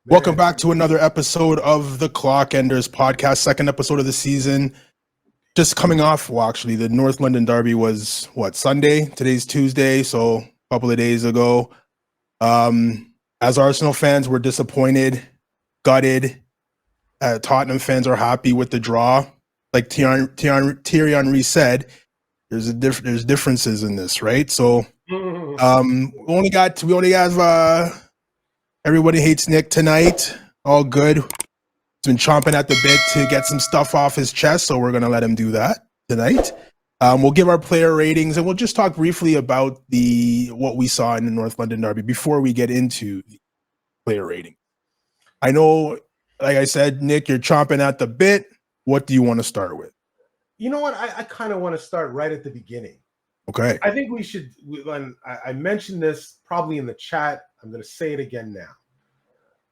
Welcome back to another episode of the Clock Enders podcast, second episode of the season. Just coming off, well, actually, the North London Derby was, Sunday? Today's Tuesday, so a couple of days ago. As Arsenal fans, we're disappointed, gutted. Tottenham fans are happy with the draw. Like Thierry Henry said, there's differences in this, right? So we only have everybody hates Nick tonight. All good. He's been chomping at the bit to get some stuff off his chest, so we're going to let him do that tonight. We'll give our player ratings, and we'll just talk briefly about what we saw in the North London Derby before we get into the player rating. I know, like I said, Nick, you're chomping at the bit. What do you want to start with? You know what? I kind of want to start right at the beginning. Okay. I think we should, when I mentioned this probably in the chat, I'm going to say it again now.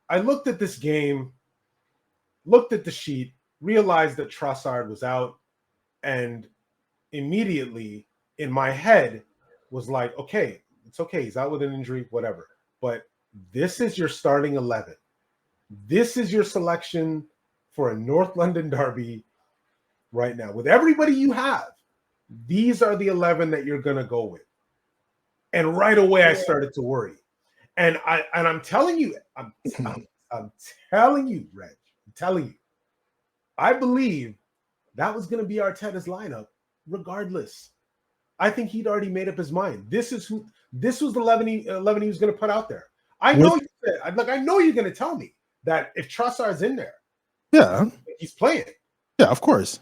I looked at this game, looked at the sheet, realized that Trossard was out, and immediately in my head was like, okay, it's okay. He's out with an injury, whatever. But this is your starting 11. This is your selection for a North London Derby right now. With everybody you have, these are the 11 that you're going to go with. And right away, I started to worry. And I'm telling you, I'm telling you, Reg, I'm telling you, I believe that was going to be Arteta's lineup regardless. I think he'd already made up his mind. This was the 11 he was going to put out there. I know you're going to tell me that if Trossard's in there, yeah, he's playing. Yeah, of course.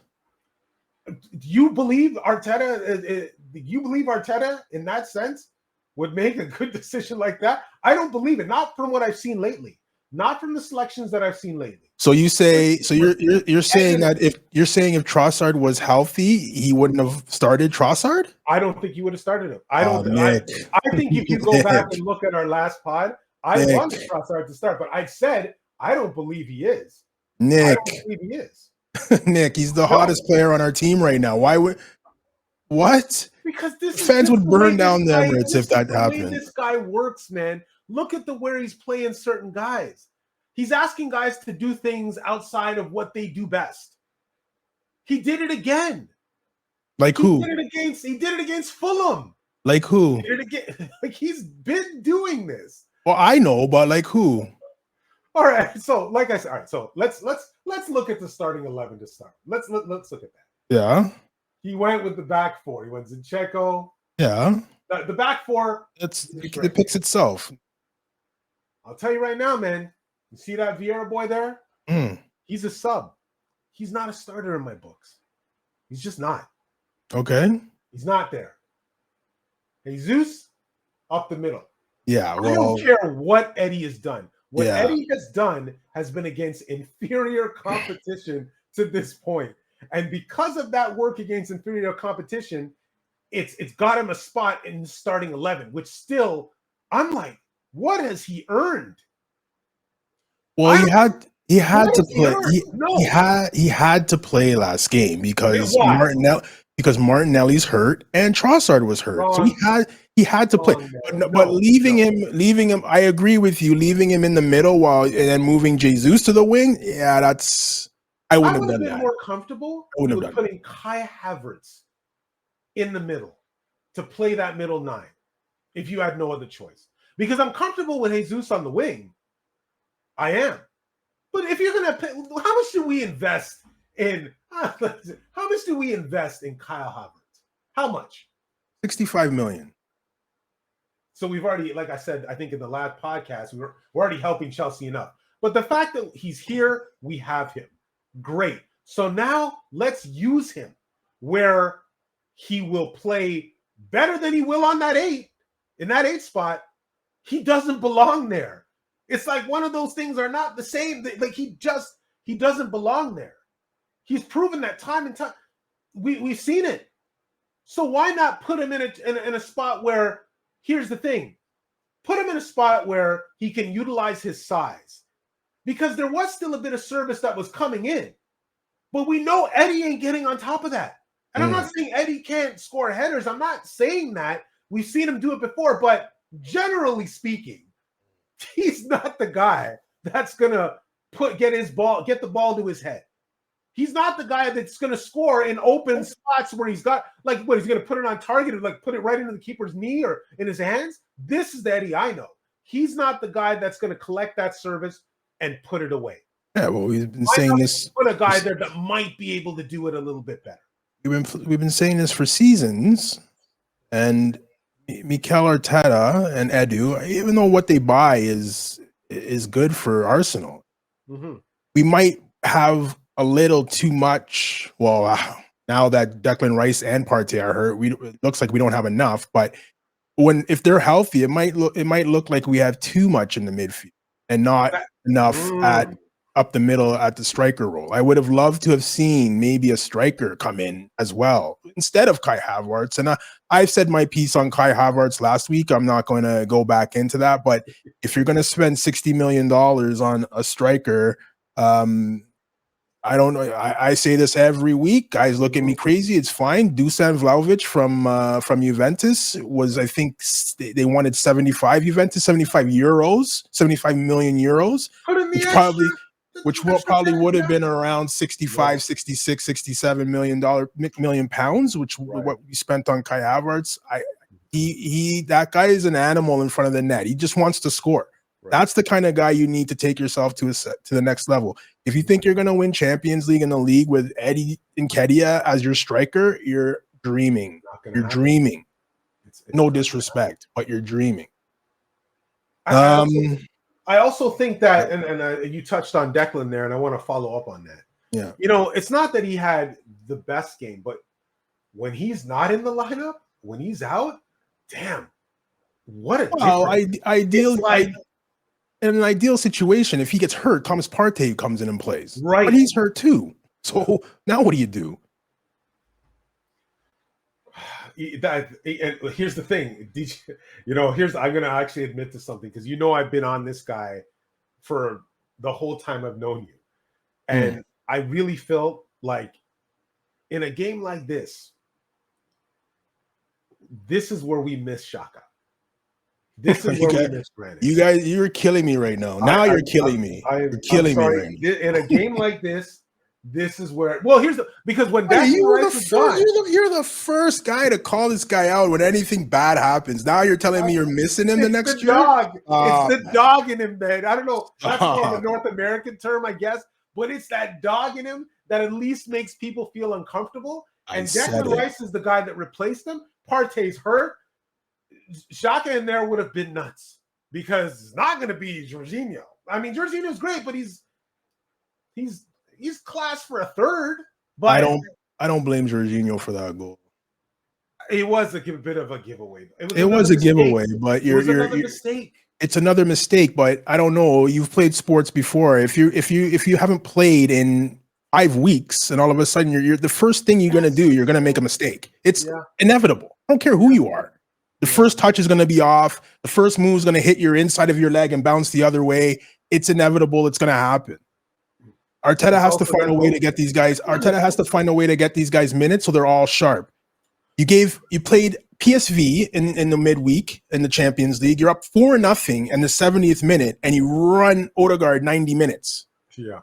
Do you believe Arteta? Do you believe Arteta in that sense would make a good decision like that? I don't believe it. Not from what I've seen lately. Not from the selections that I've seen lately. So you're saying that if Trossard was healthy, he wouldn't have started Trossard? I don't think he would have started him. I think if you go back and look at our last pod, I wanted Trossard to start, but I said I don't believe he is. Nick, I don't believe he is. Nick, he's the hottest player on our team right now. Why would what? Because fans would burn down the Emirates if that happened. The way this guy works, man. Look at where he's playing certain guys. He's asking guys to do things outside of what they do best. He did it again. Like who? He did it against Fulham. Like who? He did it again. Like he's been doing this. Well, I know, but like who? All right. So, like I said, all right. So let's look at the starting 11 to start. Let's look at that. Yeah. He went with the back four. He went Zinchenko. Yeah. The back four. It picks itself. I'll tell you right now, man. You see that Vieira boy there? He's a sub. He's not a starter in my books. He's just not. Okay. He's not there. Jesus, up the middle. Yeah, well, I don't care what Eddie has done. What Eddie has done has been against inferior competition to this point. And because of that work against inferior competition, it's got him a spot in starting 11, which still, I'm like, what has he earned? Well, he had to play. He had to play last game because Martinelli's hurt and Trossard was hurt. So he had to play. But leaving him, I agree with you. Leaving him in the middle and then moving Jesus to the wing, I wouldn't have done that. More comfortable with putting Kai Havertz in the middle to play that middle nine if you had no other choice. Because I'm comfortable with Jesus on the wing. I am. But if you're going to pay, how much do we invest in Kyle Havertz? How much? 65 million. So we've already, like I said, I think in the last podcast, we're already helping Chelsea enough. But the fact that he's here, we have him. Great. So now let's use him where he will play better than he will on that 8. In that 8 spot, he doesn't belong there. It's like one of those things are not the same. Like he doesn't belong there. He's proven that time and time. We've seen it. So why not put him in a spot where, here's the thing, put him in a spot where he can utilize his size. Because there was still a bit of service that was coming in. But we know Eddie ain't getting on top of that. And I'm not saying Eddie can't score headers. I'm not saying that. We've seen him do it before. But generally speaking, he's not the guy that's gonna get the ball to his head. He's not the guy that's gonna score in open spots where he's got he's gonna put it on target or put it right into the keeper's knee or in his hands. This is the Eddie I know. He's not the guy that's gonna collect that service and put it away. Yeah, well, we've been saying this. Put a guy there that might be able to do it a little bit better. We've been saying this for seasons, and Mikel Arteta and Edu, even though what they buy is good for Arsenal, we might have a little too much. Well, now that Declan Rice and Partey are hurt, it looks like we don't have enough. But if they're healthy, it might look like we have too much in the midfield and not enough at up the middle at the striker role. I would have loved to have seen maybe a striker come in as well instead of Kai Havertz. And I've said my piece on Kai Havertz last week. I'm not going to go back into that. But if you're going to spend $60 million on a striker, I don't know. I say this every week. Guys look at me crazy. It's fine. Dusan Vlahovic from Juventus was, I think, they wanted 75 euros, 75 million euros, which probably would have been around 65, 66, 67 million pounds, which what we spent on Kai Havertz. That guy is an animal in front of the net. He just wants to score. Right. That's the kind of guy you need to take yourself to the next level. If you think you're going to win Champions League in the league with Eddie Nketiah as your striker, you're dreaming. You're dreaming. It's no disrespect, but you're dreaming. I also think that, and you touched on Declan there, and I want to follow up on that. Yeah. It's not that he had the best game, but when he's not in the lineup, when he's out, damn, what a difference. In an ideal situation, if he gets hurt, Thomas Partey comes in and plays. Right. But he's hurt too. So now what do you do? Here's the thing. I'm going to actually admit to something because I've been on this guy for the whole time I've known you. And I really felt like in a game like this is where we miss Xhaka. This is where we miss Granite. You guys, you're killing me right now. You're killing me. You're killing me right now. In a game like this is where. Well, because when you're the first guy to call this guy out when anything bad happens. Now you're telling me you're missing him the next year. It's the dog in him, man. I don't know. That's more the North American term, I guess. But it's that dog in him that at least makes people feel uncomfortable. And Declan Rice is the guy that replaced him. Partey's hurt. Xhaka in there would have been nuts because it's not going to be Jorginho. I mean, Jorginho's great, but he's class for a third. But I don't blame Jorginho for that goal. It was a bit of a giveaway. It was a giveaway, but another mistake. It's another mistake, but I don't know. You've played sports before. If you haven't played in 5 weeks and all of a sudden you're the first thing you're going to do, you're going to make a mistake. It's inevitable. I don't care who you are. The first touch is going to be off. The first move is going to hit your inside of your leg and bounce the other way. It's inevitable. It's going to happen. Arteta has to find a way to get these guys. Arteta has to find a way to get these guys minutes so they're all sharp. You played PSV in the midweek in the Champions League. You're up 4-0 in the 70th minute, and you run Odegaard 90 minutes. Yeah,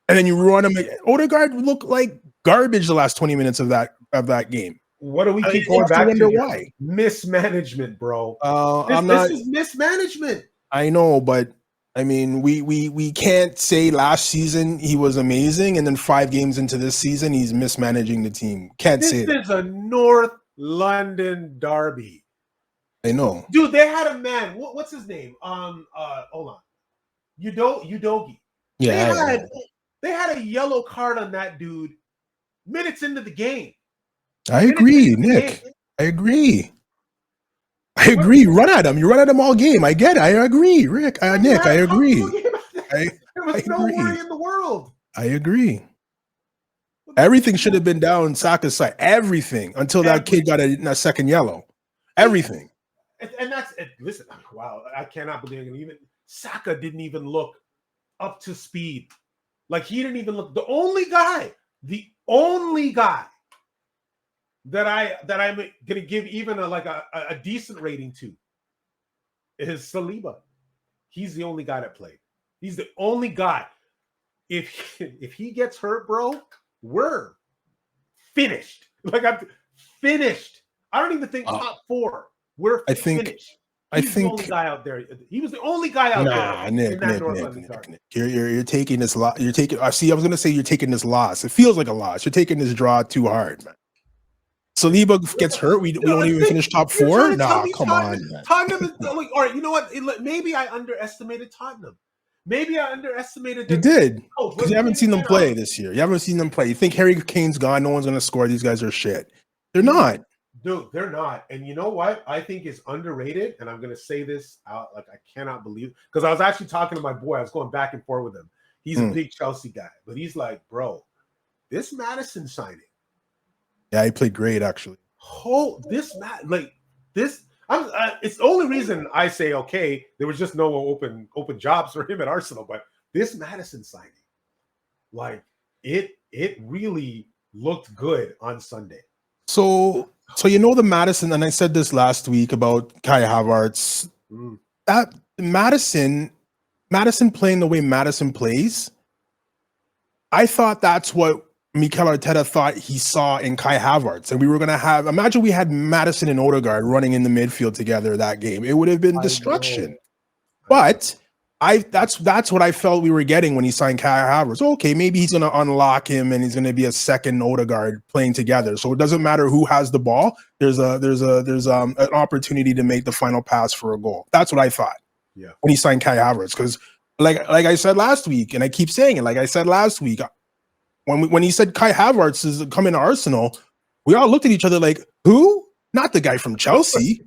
and then you run him. Odegaard looked like garbage the last 20 minutes of that game. What do we keep going back to? Why? Mismanagement, bro. This is mismanagement. I know, but I mean, we can't say last season he was amazing, and then 5 games into this season he's mismanaging the team. Can't say this is a North London derby. I know, dude. They had a man. What's his name? Hold on, Udogi. Yeah, they had a yellow card on that dude minutes into the game. I agree, Nick. I agree. Run at him. You run at him all game. I get it. I agree, Rick. Nick, I agree. There was no worry in the world. I agree. Everything should have been down Saka's side. Everything until that kid got a second yellow. Everything. And that's listen. Wow, I cannot believe it. Even Saka didn't even look up to speed. Like he didn't even look. The only guy that I'm gonna give even a decent rating to is Saliba. He's the only guy that played. He's the only guy. If he gets hurt, bro, we're finished. Like I'm finished. I don't even think top 4. We're finished. He's the only guy out there. He was the only guy out there in that North London Derby. Nick. You're taking this loss. You're taking. I was going to say you're taking this loss. It feels like a loss. You're taking this draw too hard, man. Saliba gets hurt. We don't even finish top 4. Nah, come on. Tottenham is like, all right. You know what? Maybe I underestimated Tottenham. Maybe I underestimated them. You did, because you haven't seen them play this year. You haven't seen them play. You think Harry Kane's gone, no one's going to score. These guys are shit. They're not. Dude, they're not. And you know what I think is underrated? And I'm going to say this out like I cannot believe, because I was actually talking to my boy. I was going back and forth with him. He's a big Chelsea guy, but he's like, bro, this Madison signing. Yeah, he played great, actually. It's the only reason I say, okay, there was just no open jobs for him at Arsenal, but this Madison signing, like it really looked good on Sunday. So you know the Madison, and I said this last week about Kai Havertz. That Madison playing the way Madison plays, I thought that's what Mikel Arteta thought he saw in Kai Havertz, and we were going to have. Imagine we had Madison and Odegaard running in the midfield together that game. It would have been destruction. But that's what I felt we were getting when he signed Kai Havertz. Okay, maybe he's going to unlock him, and he's going to be a second Odegaard playing together. So it doesn't matter who has the ball. There's an opportunity to make the final pass for a goal. That's what I thought. Yeah. When he signed Kai Havertz, because like I said last week, and I keep saying it, like I said last week. When he said Kai Havertz is coming to Arsenal, we all looked at each other like, who? Not the guy from Chelsea.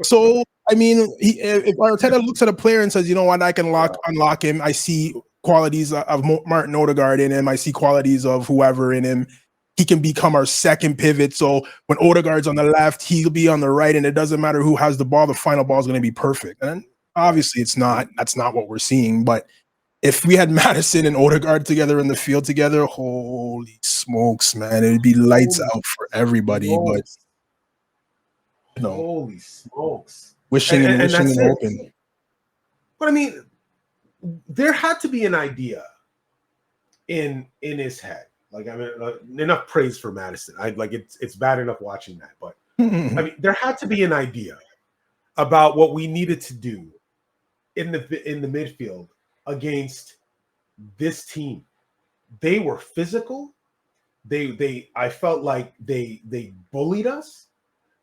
So, I mean, if Arteta looks at a player and says, you know what, I can unlock him. I see qualities of Martin Odegaard in him. I see qualities of whoever in him. He can become our second pivot. So when Odegaard's on the left, he'll be on the right, and it doesn't matter who has the ball. The final ball is going to be perfect. And obviously, that's not what we're seeing, but if we had Madison and Odegaard together in the field together, holy smokes, man, it'd be lights out for everybody. But holy smokes, wishing and hoping. But I mean, there had to be an idea in his head. Like, I mean, enough praise for Madison. It's bad enough watching that, but I mean, there had to be an idea about what we needed to do in the midfield against this team. They were physical. I felt like they bullied us.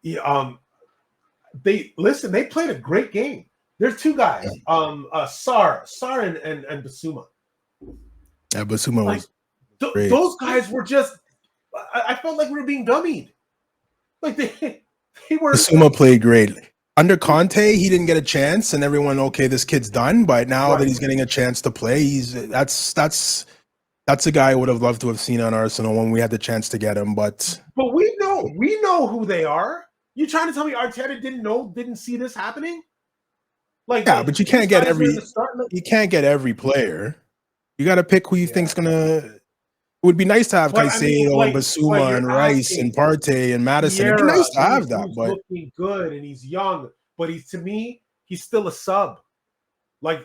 They played a great game. There's two guys, Sar and Basuma. Yeah, Basuma was great. Those guys were just. I felt like we were being dummied. Like they were. Basuma played great. Under Conte, he didn't get a chance, and everyone, okay, this kid's done. But now that he's getting a chance to play, that's a guy I would have loved to have seen on Arsenal when we had the chance to get him. But we know who they are. You trying to tell me Arteta didn't see this happening? Like, yeah, but you can't get every player. You got to pick who you think's gonna. It would be nice to have Caicedo and Basuma and Rice and Partey and Madison. It'd be nice to have that, but looking good and he's young, but he's still a sub. Like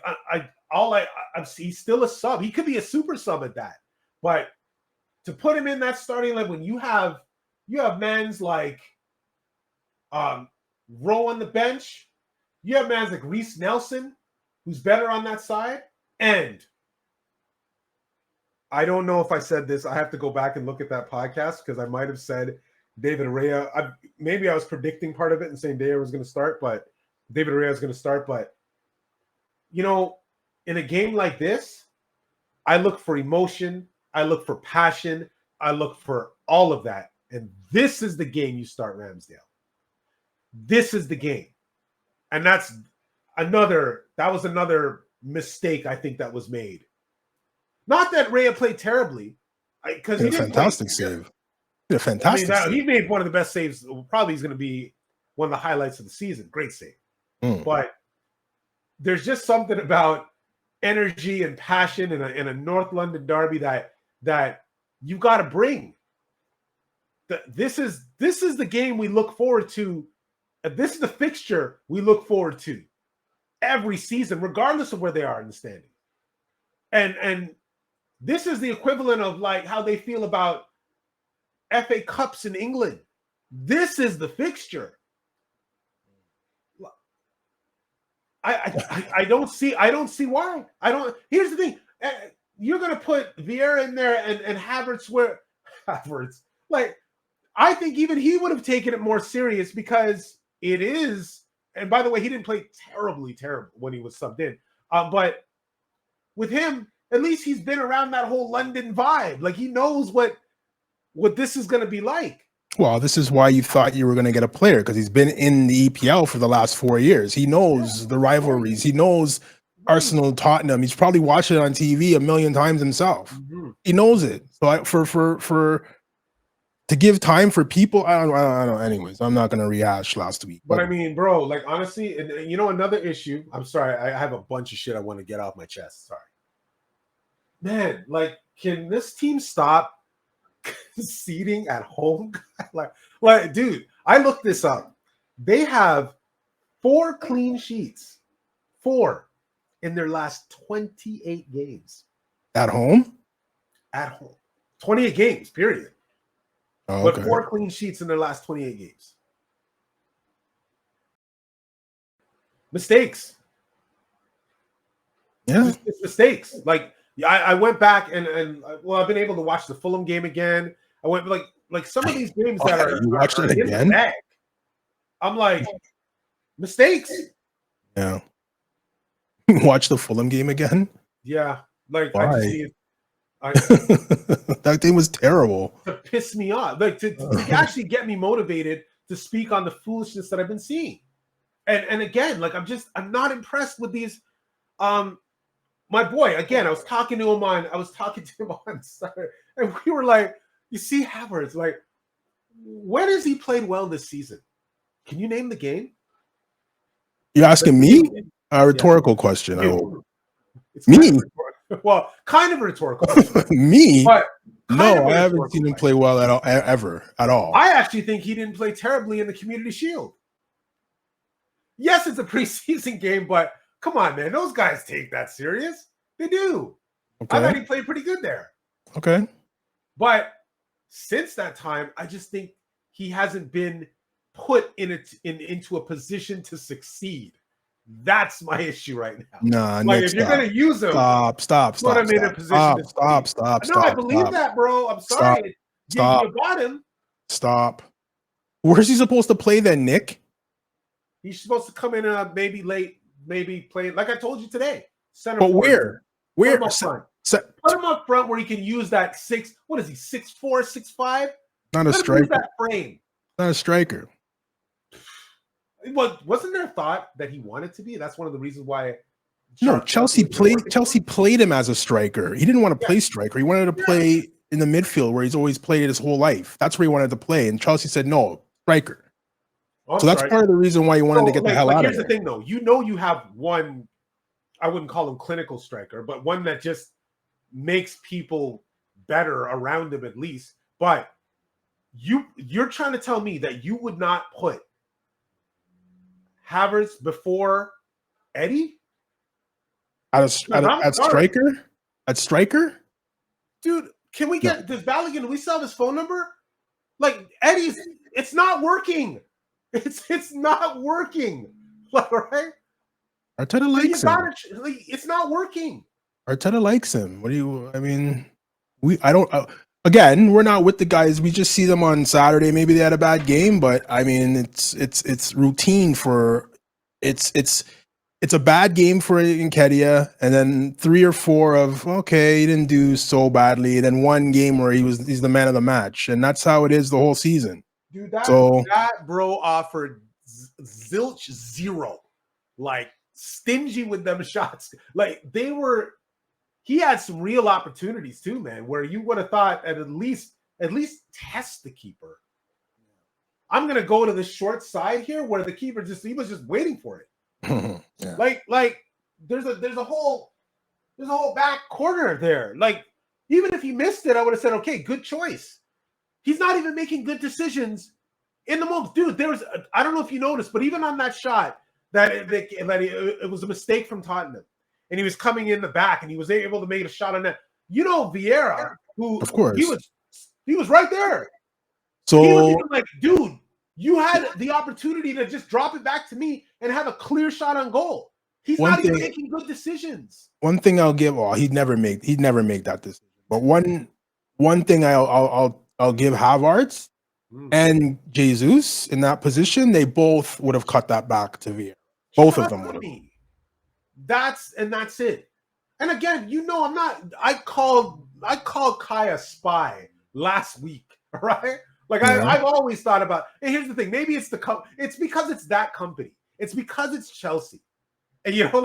he's still a sub. He could be a super sub at that, but to put him in that starting line when you have mans like Rowe on the bench, you have mans like Reece Nelson, who's better on that side, and I don't know if I said this. I have to go back and look at that podcast because I might have said David Araya. Maybe I was predicting part of it and saying Daya was going to start, but David Araya was going to start. But, you know, in a game like this, I look for emotion. I look for passion. I look for all of that. And this is the game you start Ramsdale. This is the game. And that was another mistake I think that was made. Not that Raya played terribly, because he did a fantastic save. He made one of the best saves. Probably he's going to be one of the highlights of the season. Great save. But there's just something about energy and passion in a North London derby that you got to bring. This is the game we look forward to. This is the fixture we look forward to. every season, regardless of where they are in the standing. And this is the equivalent of like how they feel about FA Cups in England. This is the fixture. I don't see why. Here's the thing. You're going to put Vieira in there and Havertz where Havertz, like, I think even he would have taken it more serious because it is, and by the way, he didn't play terrible when he was subbed in. But with him, at least he's been around that whole London vibe. Like, he knows what this is going to be like. Well, this is why you thought you were going to get a player, because he's been in the EPL for the last 4 years. He knows the rivalries. He knows Arsenal, Tottenham. He's probably watched it on TV a million times himself. Mm-hmm. He knows it. So for to give time for people, I don't. Anyways, I'm not going to rehash last week. But I mean, bro, like, honestly, and you know, another issue. I'm sorry, I have a bunch of shit I want to get off my chest. Sorry, man. Like, can this team stop conceding at home? like, dude, I looked this up. They have 4 clean sheets, 4 in their last 28 games. At home? At home. 28 games, period. Oh, okay. But 4 clean sheets in their last 28 games. Mistakes. Yeah. It's mistakes. Like, I went back and I've been able to watch the Fulham game again. I went like some of these games that are, you watched it again? The bag, I'm like, mistakes. Yeah. Watch the Fulham game again? Yeah. Like, why? I just need that game was terrible. To piss me off. Like, to actually get me motivated to speak on the foolishness that I've been seeing. And again, like, I'm not impressed with these. My boy, again, I was talking to him on Saturday, and we were like, you see Havertz, like, when has he played well this season? Can you name the game? You're asking me? A rhetorical question. It's me? Kind of a rhetorical question. Me? But no, I haven't seen him play well at all. I actually think he didn't play terribly in the Community Shield. Yes, it's a preseason game, but come on, man. Those guys take that serious. They do. Okay. I thought he played pretty good there. Okay. But since that time, I just think he hasn't been put into a position to succeed. That's my issue right now. Nah, like, if you're going to use him, stop. Put him in a position to stop. No, I believe that, bro. I'm sorry. Stop. You got him. Stop. Where's he supposed to play then, Nick? He's supposed to come in maybe late, maybe play, like I told you today. Center. But where? Where? Put him up front where he can use that 6. What is he? 6'4", 6'5"? Not a striker. That frame. Not a striker. Well, wasn't there a thought that he wanted to be? That's one of the reasons why. No, Chelsea played him as a striker. He didn't want to play striker. He wanted to play in the midfield where he's always played his whole life. That's where he wanted to play. And Chelsea said, no, striker. So that's part of the reason why he wanted to get the hell out of there. Here's the thing, though. You know you have one, I wouldn't call him clinical striker, but one that just makes people better around him at least. But you're trying to tell me that you would not put Havertz before Eddie? At striker? At striker? Dude, can we get this Balogun? Do we still have his phone number? Like, Eddie's, it's not working. It's not working. Like, right? Arteta likes him. It's not working. Arteta likes him. Again, we're not with the guys. We just see them on Saturday. Maybe they had a bad game, but I mean, it's routine for it's a bad game for Nketiah, and then 3 or 4 of he didn't do so badly, and then one game where he's the man of the match, and that's how it is the whole season. Dude, that bro offered zilch 0, like stingy with them shots. Like he had some real opportunities too, man, where you would have thought at least test the keeper. I'm gonna go to the short side here where the keeper he was just waiting for it. Yeah. Like there's a whole back corner there. Like, even if he missed it, I would have said, okay, good choice. He's not even making good decisions in the moment. Dude, I don't know if you noticed, but even on that shot, that it was a mistake from Tottenham, and he was coming in the back, and he was able to make a shot on net. You know, Vieira, who Of course. he was right there. So he was even like, dude, you had the opportunity to just drop it back to me and have a clear shot on goal. He's not even making good decisions. One thing I'll give, he'd never make that decision. But one thing I'll give Havertz and Jesus in that position, they both would have cut that back to Vieira. Both of them would have. That's it. And again, you know, I called Kai a spy last week, right? Like I've always thought about, and here's the thing, maybe it's it's because it's that company. It's because it's Chelsea. And you know,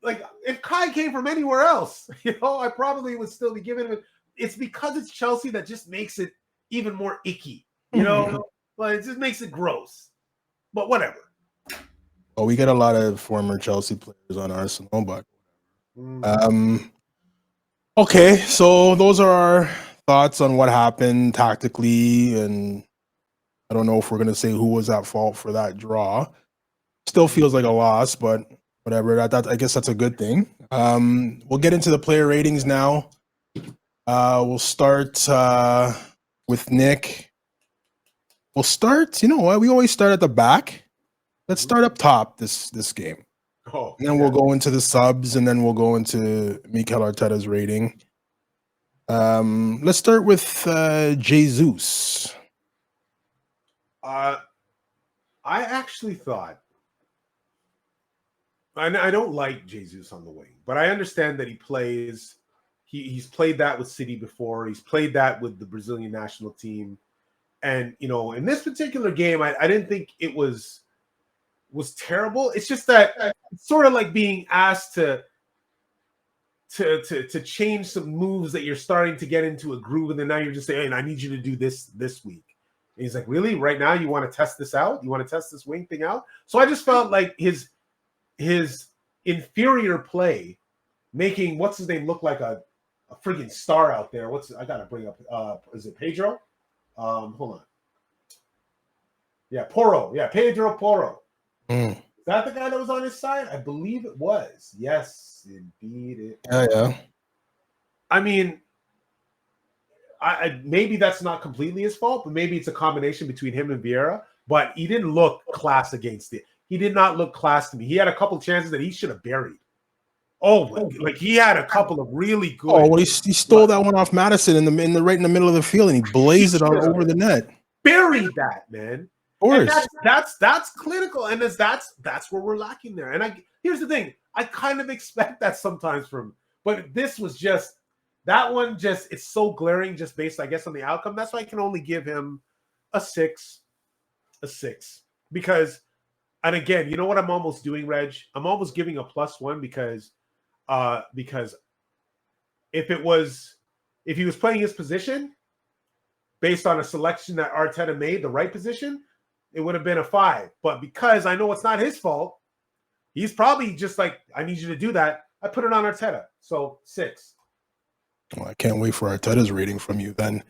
like if Kai came from anywhere else, you know, I probably would still be giving him. It's because it's Chelsea that just makes it even more icky, you know. Like it just makes it gross. But whatever. Oh, we get a lot of former Chelsea players on Arsenal, but okay. So those are our thoughts on what happened tactically, and I don't know if we're gonna say who was at fault for that draw. Still feels like a loss, but whatever. That I guess that's a good thing. We'll get into the player ratings now. We'll start with Nick. We'll start. You know what? We always start at the back. Let's start up top this game. And then we'll go into the subs, and then we'll go into Mikel Arteta's rating. Let's start with Jesus. I actually thought, I don't like Jesus on the wing, but I understand that he plays. He's played that with City before. He's played that with the Brazilian national team, and you know, in this particular game, I didn't think it was terrible. It's just that it's sort of like being asked to change some moves that you're starting to get into a groove, and then now you're just saying, hey, I need you to do this week. And he's like, really? Right now you want to test this out? You want to test this wing thing out? So I just felt like his inferior play, making what's his name look like a friggin' star out there. I gotta bring up is it Pedro? Hold on. Yeah, Porro. Yeah, Pedro Porro. Is that the guy that was on his side? I believe it was. Yes, indeed it was. Yeah. I mean, I maybe that's not completely his fault, but maybe it's a combination between him and Vieira. But he didn't look class against it. He did not look class to me. He had a couple chances that he should have buried. Oh, like he had a couple of really good. Oh, well, he stole that one off Madison in the right in the middle of the field, and he blazed it over the net. Buried that, man. Of course. And that's clinical, and that's where we're lacking there. And here's the thing: I kind of expect that sometimes from, but this was just that one. Just it's so glaring, just based, I guess, on the outcome. That's why I can only give him a 6, because. And again, you know what I'm almost doing, Reg? I'm almost giving a +1 because if he was playing his position based on a selection that Arteta made, the right position, it would have been a 5. But because I know it's not his fault, he's probably just like, I need you to do that. I put it on Arteta. So 6. Well, I can't wait for Arteta's rating from you then.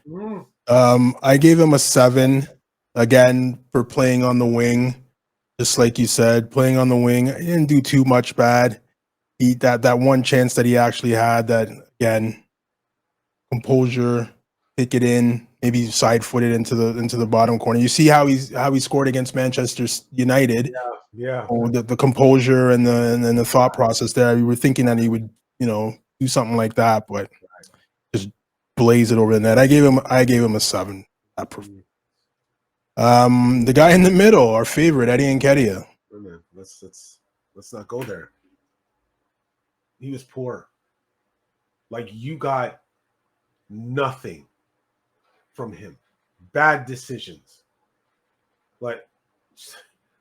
I gave him a 7, again, for playing on the wing. Just like you said, playing on the wing, he didn't do too much bad. That one chance that he actually had, that again, composure, pick it in, maybe side footed into the bottom corner. You see how he scored against Manchester United. Yeah. Oh, the composure and the thought process there. We were thinking that he would, do something like that, but just blaze it over the net. I gave him a 7. The guy in the middle, our favorite, Eddie Nketiah. Oh, man, let's not go there. He was poor. Like, you got nothing from him. Bad decisions. Like,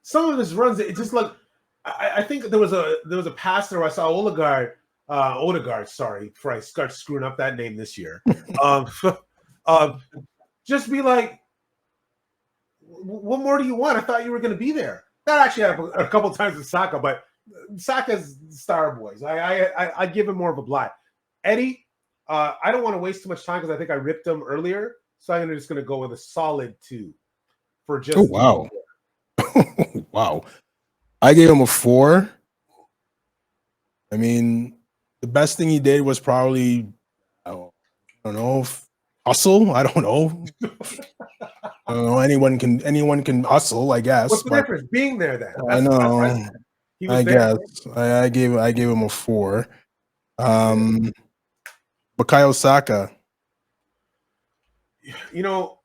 some of his runs, it just looked. I think there was a pass there where I saw Odegaard. Sorry, before I start screwing up that name this year. Just be like, what more do you want? I thought you were going to be there. That actually happened a couple times with Saka, but Saka's star boys. I give him more of a blind. Eddie, I don't want to waste too much time because I think I ripped him earlier, so I'm just going to go with a solid 2 for just. Oh wow, wow. I gave him a 4. I mean, the best thing he did was probably, I don't know, hustle. I don't know. I don't know. Anyone can hustle, I guess. What's the But difference? Being there, then. I That's right. know. He was I there. guess I gave him a 4. Bukayo Saka. You know,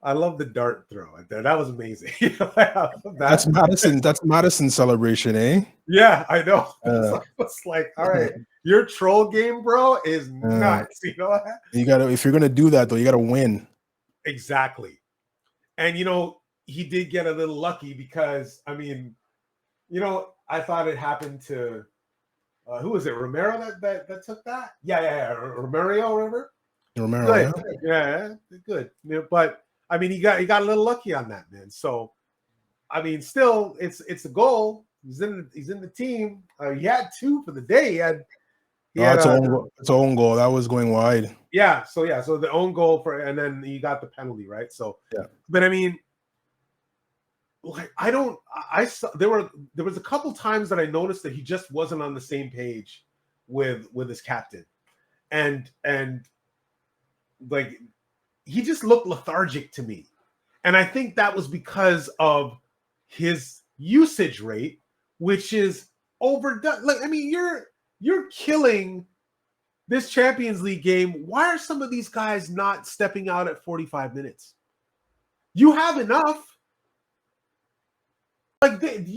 I love the dart throw right there. That was amazing. That's Madison. That's Madison celebration, eh? Yeah, I know. It's like, all right, your troll game, bro, is nuts. You know that? You gotta, if you're gonna do that though, you gotta win. Exactly. And he did get a little lucky because I mean, I thought it happened to who was it? Romero that took that? Yeah. Romero, remember? Romero, Good. yeah. Yeah, good. But I mean, he got a little lucky on that, man. So I mean, still, it's a goal. He's in the team. He had 2 for the day. It's own goal. That was going wide. Yeah. So the own goal and then he got the penalty, right? So yeah. But I mean, like there was a couple times that I noticed that he just wasn't on the same page with his captain, and like he just looked lethargic to me, and I think that was because of his usage rate, which is overdone. Like, I mean, you're killing this Champions League game. Why are some of these guys not stepping out at 45 minutes? You have enough. Like they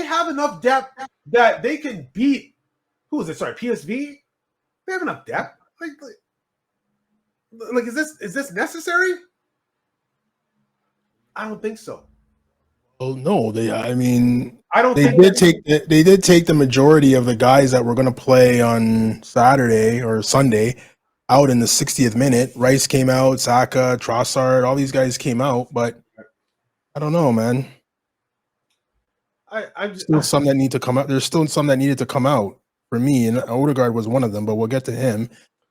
have enough depth that they can beat. Who is it? Sorry, PSV. They have enough depth. Like is this necessary? I don't think so. Well, no, I mean, I don't. They did take the majority of the guys that were going to play on Saturday or Sunday out in the 60th minute. Rice came out, Saka, Trossard, all these guys came out, but I don't know, man. Still some that need to come out. There's still some that needed to come out for me, and Odegaard was one of them. But we'll get to him.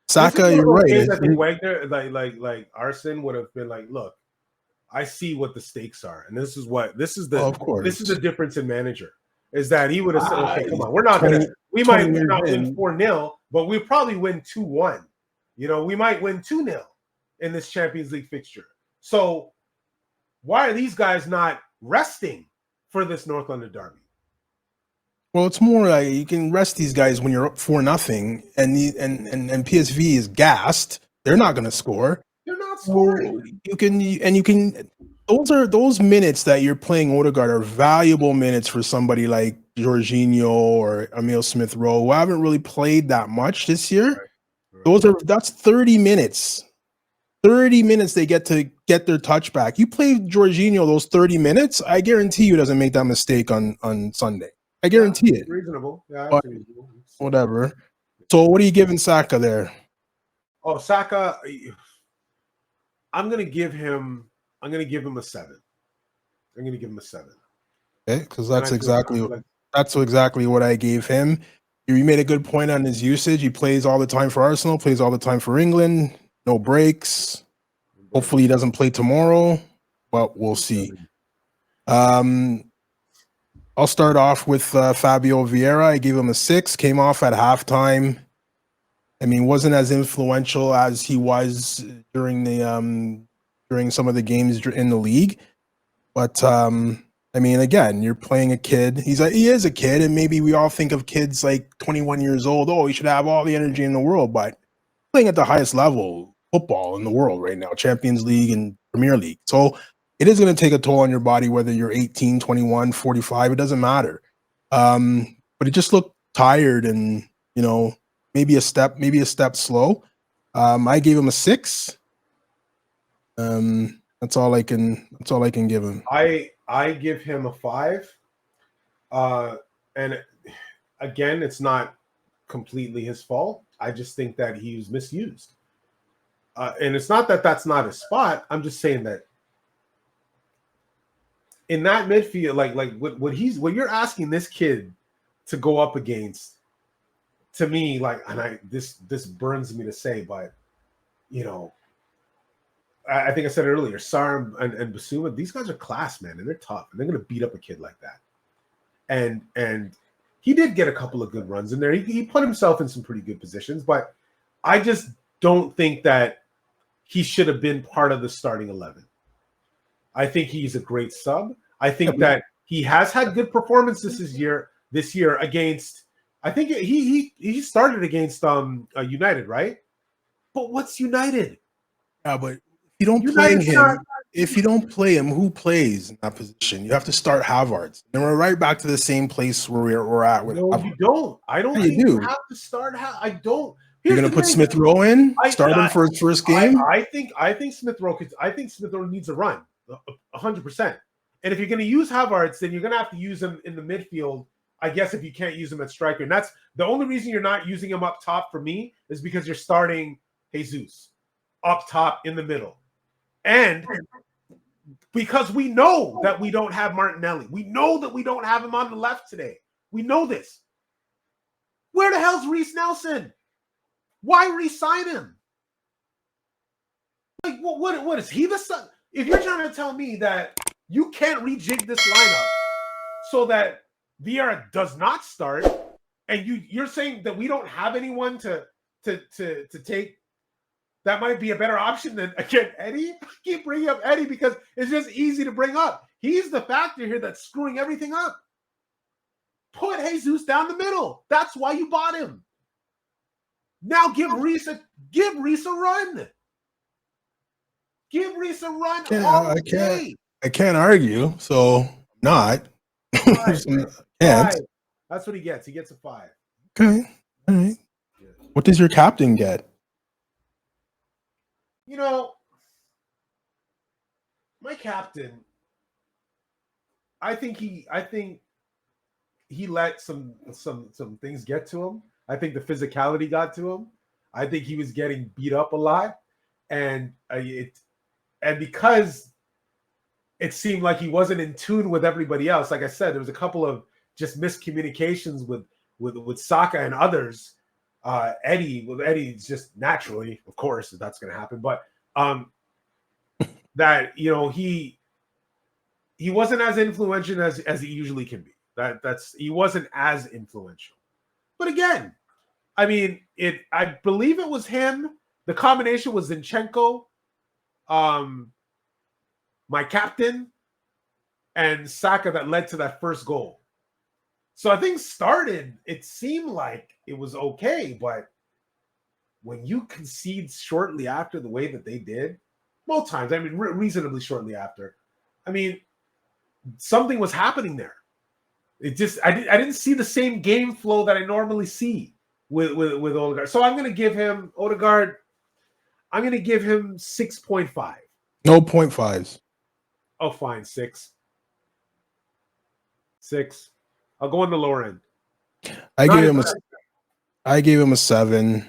Saka, you're right. I think Wagner, like Arsene would have been like, look, I see what the stakes are, and this is the difference in manager is that he would have said, okay, come on, we might not win 4-0, but we'll probably win 2-1. We might win 2-0 in this Champions League fixture. So why are these guys not resting for this North London derby? Well, it's more like you can rest these guys when you're up 4-0, and PSV is gassed. They're not going to score. They're not scoring. You can. Those minutes that you're playing Odegaard are valuable minutes for somebody like Jorginho or Emile Smith Rowe, who haven't really played that much this year. Right. That's 30 minutes. 30 minutes they get to get their touch back. You play Jorginho those 30 minutes, I guarantee you doesn't make that mistake on Sunday. I guarantee it. Reasonable. Yeah, but reasonable. Whatever. So what are you giving Saka there? Oh, Saka, I'm gonna give him a 7. I'm gonna give him a 7. Okay, because that's exactly what I gave him. You made a good point on his usage. He plays all the time for Arsenal, plays all the time for England, no breaks. Hopefully he doesn't play tomorrow, but we'll see. I'll start off with Fabio Vieira. I gave him a 6, came off at halftime. I mean, wasn't as influential as he was during some of the games in the league. But I mean, again, you're playing a kid. He is a kid, and maybe we all think of kids like 21 years old. Oh, he should have all the energy in the world, but playing at the highest level football in the world right now, Champions League and Premier League. So it is going to take a toll on your body, whether you're 18, 21, 45, it doesn't matter. But it just looked tired and, maybe a step slow. I gave him a 6. That's all I can give him. I give him a 5. And again, it's not completely his fault. I just think that he was misused. And it's not that that's not his spot. I'm just saying that in that midfield, like what you're asking this kid to go up against, to me, like, and this burns me to say, but I think I said it earlier, Sar and Basuma, these guys are class, man, and they're tough, and they're going to beat up a kid like that. And he did get a couple of good runs in there. He put himself in some pretty good positions, but I just don't think that he should have been part of the starting 11. I think he's a great sub. I think that he has had good performances this year against. I think he started against United, right? But what's United? Yeah, but if you don't play him, who plays in that position? You have to start Havertz. And we're right back to the same place where we're at. No, you don't. I don't think you have to start. I don't. You're going to put Smith Rowe in? Start him for his first game? I think Smith Rowe needs a run, 100%. And if you're going to use Havertz, then you're going to have to use him in the midfield. I guess if you can't use him at striker, and that's the only reason you're not using him up top for me is because you're starting Jesus up top in the middle. And because we know that we don't have Martinelli. We know that we don't have him on the left today. We know this. Where the hell's Reece Nelson? Why re-sign him? Like, what is he the son? If you're trying to tell me that you can't rejig this lineup so that Vieira does not start, and you're saying that we don't have anyone to take, that might be a better option than, again, Eddie. I keep bringing up Eddie because it's just easy to bring up. He's the factor here that's screwing everything up. Put Jesus down the middle. That's why you bought him. Now give Reece a run. Give Reece a run I can't argue, so I'm not. Five. That's what he gets. He gets a 5. Okay. All right. Yeah. What does your captain get? You know, my captain, I think he let some things get to him. I think the physicality got to him. I think he was getting beat up a lot, and because it seemed like he wasn't in tune with everybody else. Like I said, there was a couple of just miscommunications with Saka and others. Eddie's just naturally, of course, that's going to happen. But that he wasn't as influential as he usually can be. He wasn't as influential. But again, I mean, I believe it was him. The combination was Zinchenko, my captain, and Saka that led to that first goal. So I think it seemed like it was okay, but when you concede shortly after the way that they did, both times, I mean, reasonably shortly after, I mean, something was happening there. It just, I didn't see the same game flow that I normally see with Odegaard. So I'm going to give him, Odegaard, I'm going to give him 6.5. No 0.5s. Oh, fine. 6. I'll go on the lower end. I gave him a 7.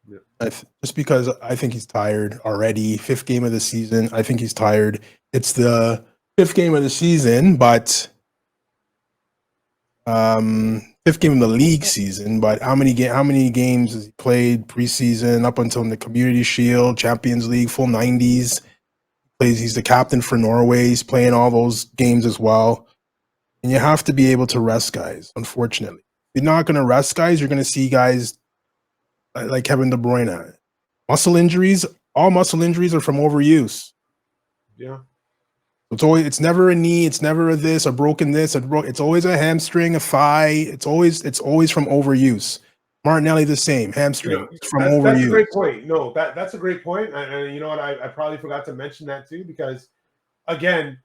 Yeah. Just because I think he's tired already. 5th game of the season. I think he's tired. It's the 5th game of the season, but 5th game of the league season. But how many games has he played preseason up until the Community Shield, Champions League, full 90s? He's the captain for Norway. He's playing all those games as well. And you have to be able to rest guys, unfortunately. If you're not going to rest guys, you're going to see guys like Kevin De Bruyne. Muscle injuries, all muscle injuries are from overuse. Yeah. It's never a knee, it's never a this, a broken this, it's always a hamstring, a thigh. It's always from overuse. Martinelli the same, hamstring from overuse. That's a great point. No, that's a great point. And you know what? I probably forgot to mention that too, because again,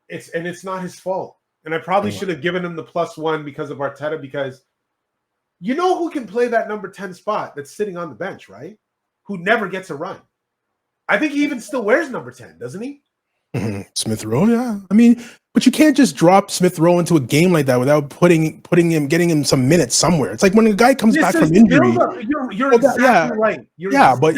it's not his fault. And I probably should have given him the +1 because of Arteta, because you know who can play that number 10 spot that's sitting on the bench, right? Who never gets a run. I think he even still wears number 10, doesn't he? Mm-hmm. Smith Rowe, yeah. I mean, but you can't just drop Smith Rowe into a game like that without getting him some minutes somewhere. It's like when a guy comes back from injury. You're exactly right. But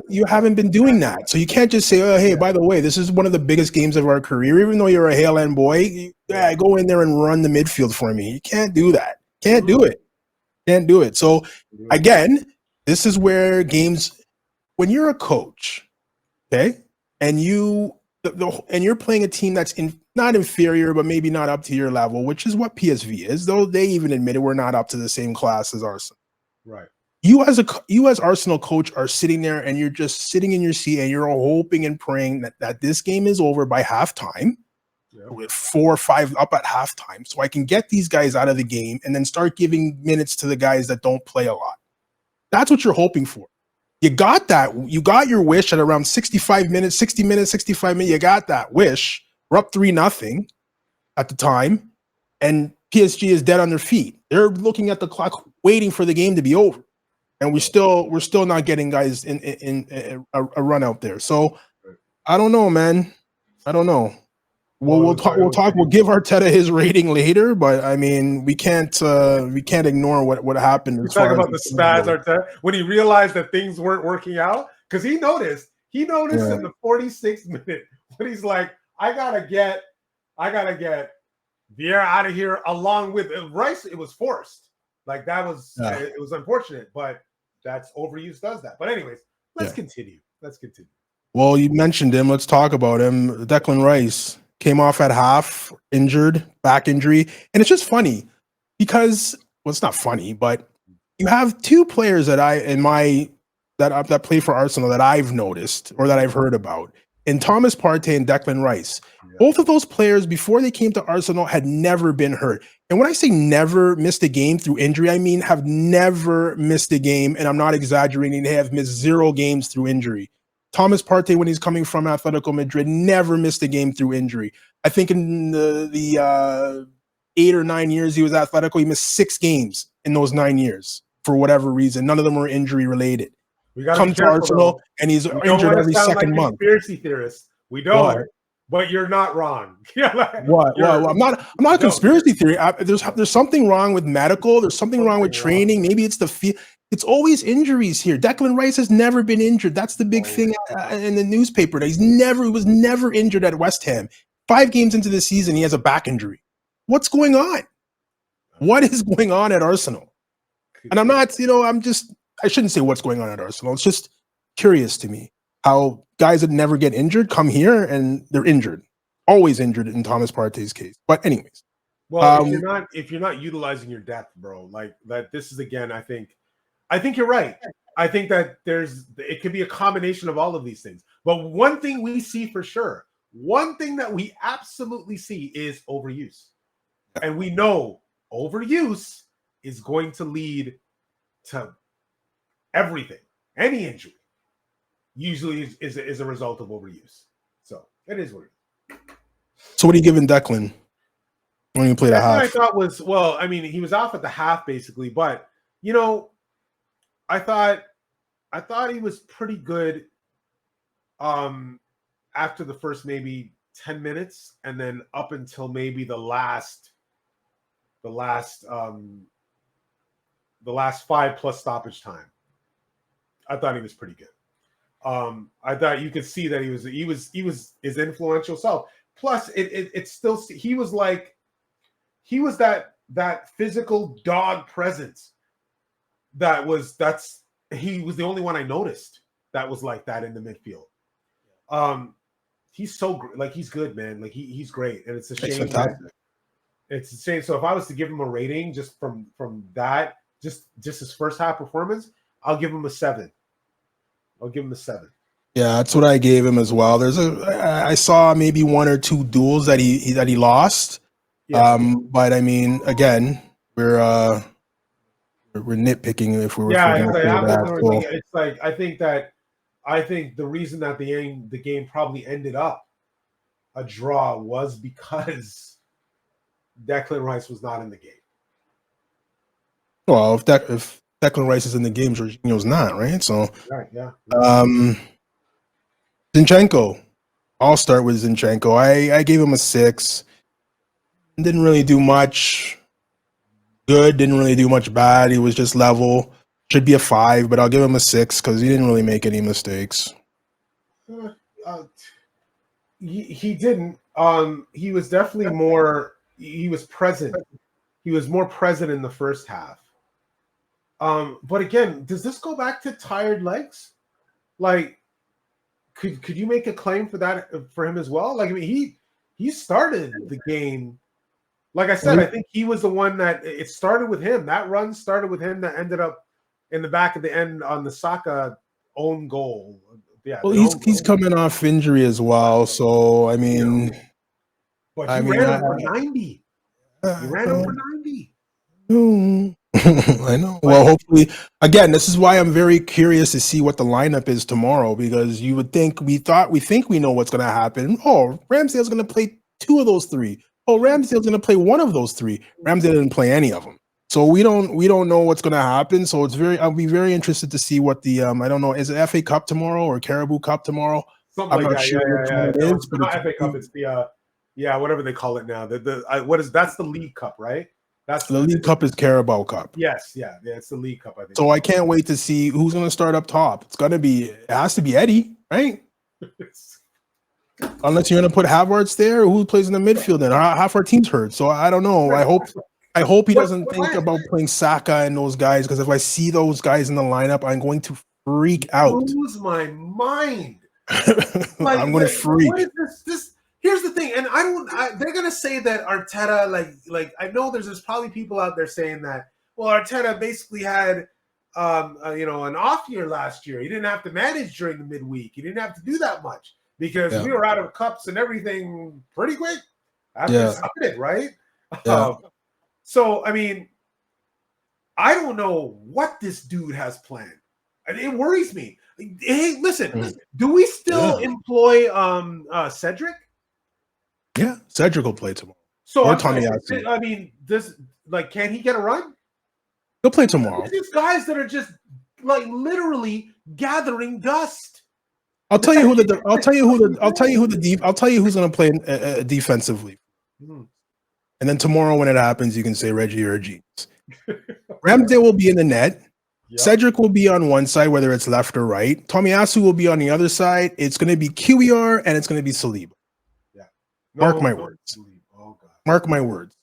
you haven't been doing that. So you can't just say, "Oh, hey, by the way, this is one of the biggest games of our career." Even though you're a Hale End boy, go in there and run the midfield for me. You can't do that. Can't do it. So again, this is where games. When you're a coach, okay. and and you're playing a team that's not inferior, but maybe not up to your level, which is what PSV is. Though they even admitted we're not up to the same class as Arsenal. Right. You as Arsenal coach are sitting there and you're just sitting in your seat and you're hoping and praying that this game is over by halftime. With 4 or 5 up at halftime, so I can get these guys out of the game and then start giving minutes to the guys that don't play a lot. That's what you're hoping for. You got that. You got your wish at around 65 minutes, 60 minutes, 65 minutes. You got that wish. We're up 3-0 at the time, and PSG is dead on their feet. They're looking at the clock, waiting for the game to be over, and we're still not getting guys in a run out there. So I don't know, man. I don't know. We'll talk. We'll give Arteta his rating later, but I mean, we can't ignore what happened. We're talking about the spaz Arteta when he realized that things weren't working out, because he noticed in the 46th minute when he's like, I gotta get Vieira out of here along with Rice. It was forced. Like that was it was unfortunate, but that's Overuse does that. But anyways, let's continue. Well, you mentioned him. Let's talk about him. Declan Rice came off at half, injured, back injury. And it's just funny because, well, it's not funny, but you have 2 players that play for Arsenal that I've noticed or that I've heard about, and Thomas Partey and Declan Rice. Yeah. Both of those players, before they came to Arsenal, had never been hurt. And when I say never missed a game through injury, I mean have never missed a game, and I'm not exaggerating. They have missed 0 games through injury. Thomas Partey, when he's coming from Atletico Madrid, never missed a game through injury. I think in the 8 or 9 years he was at Atletico, he missed 6 games in those 9 years for whatever reason. None of them were injury related. We got to come to Arsenal, and he's injured every second month. Conspiracy theorist, we don't. But you're not wrong. What? Well, I'm not a conspiracy theory. There's something wrong with medical. There's something wrong with training. Maybe it's it's always injuries here. Declan Rice has never been injured. That's the big thing in the newspaper. That he was never injured at West Ham. 5 games into the season, he has a back injury. What's going on? What is going on at Arsenal? And I'm not, I shouldn't say what's going on at Arsenal. It's just curious to me how guys that never get injured come here and they're injured. Always injured in Thomas Partey's case. But anyways. Well, if you're not utilizing your depth, bro, like that, this is again, I think you're right. I think that it could be a combination of all of these things. But one thing we see for sure, one thing that we absolutely see is overuse. And we know overuse is going to lead to everything. Any injury usually is a result of overuse. So it is what it is. So what are you giving Declan when you played a half? I thought was, well, I mean, he was off at the half basically, but I thought he was pretty good after the first maybe 10 minutes, and then up until maybe the last 5 plus stoppage time. I thought he was pretty good. I thought you could see that he was his influential self. Plus, it's still, he was that physical dog presence he was the only one I noticed that was like that in the midfield. He's so he's good, man. Like he's great, and it's a shame. It's a shame. So if I was to give him a rating just from that, just his first half performance, I'll give him a 7. Yeah, that's what I gave him as well. I saw maybe 1 or 2 duels that he lost. Yes. But I mean, again, we're nitpicking if we were. Yeah, it's like I think the reason that the game probably ended up a draw was because Declan Rice was not in the game. Well, if Declan Rice is in the game, Jorginho's not, right? So, right, yeah. Zinchenko. I'll start with Zinchenko. I gave him a 6. Didn't really do much good. Didn't really do much bad. He was just level. Should be a 5, but I'll give him a 6 because he didn't really make any mistakes. He didn't. He was definitely more. He was present. He was more present in the first half. But again, does this go back to tired legs? Like Could you make a claim for that for him as well? Like, I mean, he started the game. Like I said, I think he was the one that it started with him. That run started with him that ended up in the back of the end on the Saka own goal. Yeah. Well, he's coming off injury as well, so I mean, but he ran him for 90. You ran him for 90. I know. Well, hopefully, again, this is why I'm very curious to see what the lineup is tomorrow, because you would think we think we know what's going to happen. Oh, Ramsdale's going to play 2 of those 3. Oh, Ramsdale's going to play 1 of those 3. Ramsdale didn't play any of them, so we don't know what's going to happen. So I'll be very interested to see what the I don't know, is it FA Cup tomorrow or Caribou Cup tomorrow? Something I'm like not that. Sure yeah. It is, it's not FA Cup. It's the whatever they call it now. That's the League Cup, right? That's the League Cup is Carabao Cup. Yes, yeah, it's the League Cup, I think. So I can't wait to see who's going to start up top. It has to be Eddie, right? Unless you're going to put Havertz there, who plays in the midfield then? Half our team's hurt, so I don't know. I hope he doesn't think about playing Saka and those guys, because if I see those guys in the lineup, I'm going to freak out. Lose my mind. I'm going to freak. What is this? Here's the thing, and they're gonna say that Arteta, like I know there's probably people out there saying that, well, Arteta basically had an off year last year. He didn't have to manage during the midweek. He didn't have to do that much because we were out of cups and everything pretty quick after it started, right? Yeah. So I mean, I don't know what this dude has planned. It worries me. Hey, listen, do we still employ Cedric? Yeah, Cedric will play tomorrow. So I mean, can he get a run? He'll play tomorrow. These guys that are just like literally gathering dust. I'll tell you who's going to play defensively. And then tomorrow when it happens, you can say Reggie or Genius. Ramsdale will be in the net. Yep. Cedric will be on one side, whether it's left or right. Tomiyasu will be on the other side. It's going to be QER and it's going to be Saliba. Mark my words. Oh, God. Mark my words.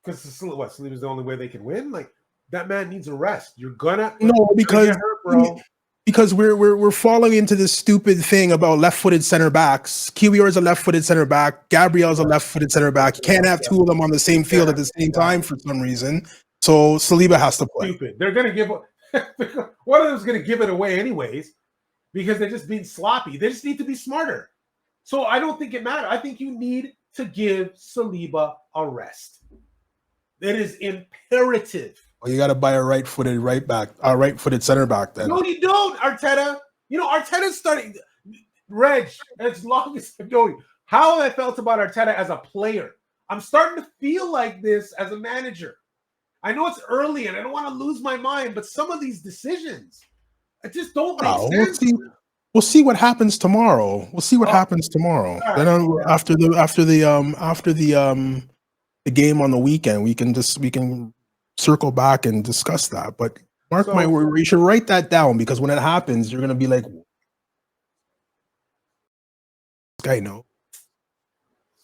Because Saliba is the only way they can win. Like, that man needs a rest. You're gonna because get hurt, bro. Because we're falling into this stupid thing about left-footed center backs. QER is a left-footed center back. Gabriel's a left-footed center back. You can't have 2 of them on the same field at the same time for some reason. So Saliba has to play. Stupid. They're gonna give one of them's gonna give it away anyways because they're just being sloppy. They just need to be smarter. So I don't think it matters. I think you need to give Saliba a rest. It is imperative. Well, you got to buy a right-footed center back then. No, you don't, Arteta. Arteta's starting. Reg, as long as I know how I felt about Arteta as a player, I'm starting to feel like this as a manager. I know it's early and I don't want to lose my mind, but some of these decisions, I just don't make sense. We'll see what happens tomorrow. Right. Then after the game on the weekend, we can circle back and discuss that. But mark my word, you should write that down, because when it happens, you're gonna be like, "This guy know."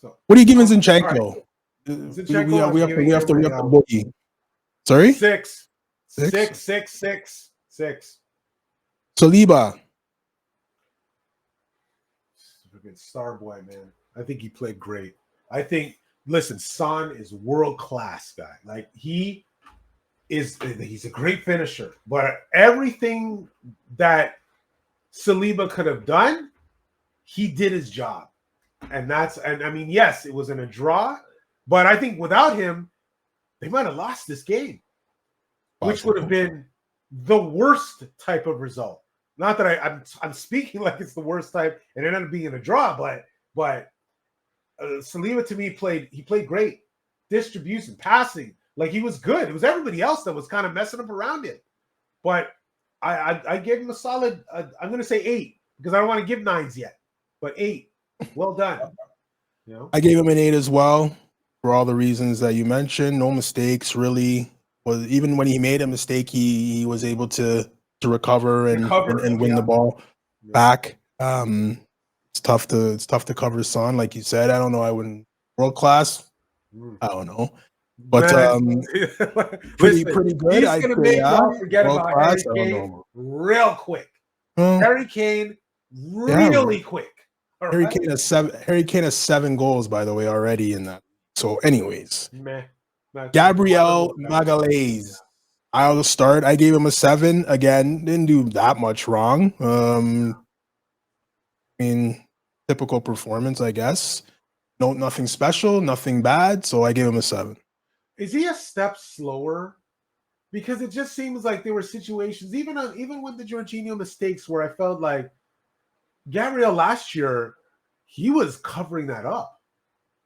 So what are you giving Zinchenko? Right. We have to boogie. Sorry, 6. Saliba. Star boy, man. I think he played great. Listen, Son is world class guy. Like he's a great finisher. But everything that Saliba could have done, he did his job. And I mean, yes, it was in a draw, but I think without him, they might have lost this game, which would have been the worst type of result. Not that I'm speaking like it's the worst type and it ended up being a draw, but Saliba to me played great. Distribution, passing, like he was good. It was everybody else that was kind of messing up around him. But I gave him a solid. I'm going to say 8 because I don't want to give 9s yet, but 8. Well done. I gave him an 8 as well for all the reasons that you mentioned. No mistakes, really. Even when he made a mistake, he was able to recover and win the ball back. It's tough to cover Son, like you said. I don't know. I wouldn't world class. I don't know, but pretty good. He's gonna make y'all forget about Harry Kane real quick. Harry Kane really quick. All Harry right? Kane has seven. Harry Kane has 7 goals, by the way, already in that. So, anyways, Meh. That's Gabriel wonderful. Magalhaes. I'll start. I gave him a 7. Again, didn't do that much wrong. I mean, typical performance, I guess. No, nothing special, nothing bad. So I gave him a 7. Is he a step slower? Because it just seems like there were situations, even with the Jorginho mistakes, where I felt like Gabriel last year, he was covering that up.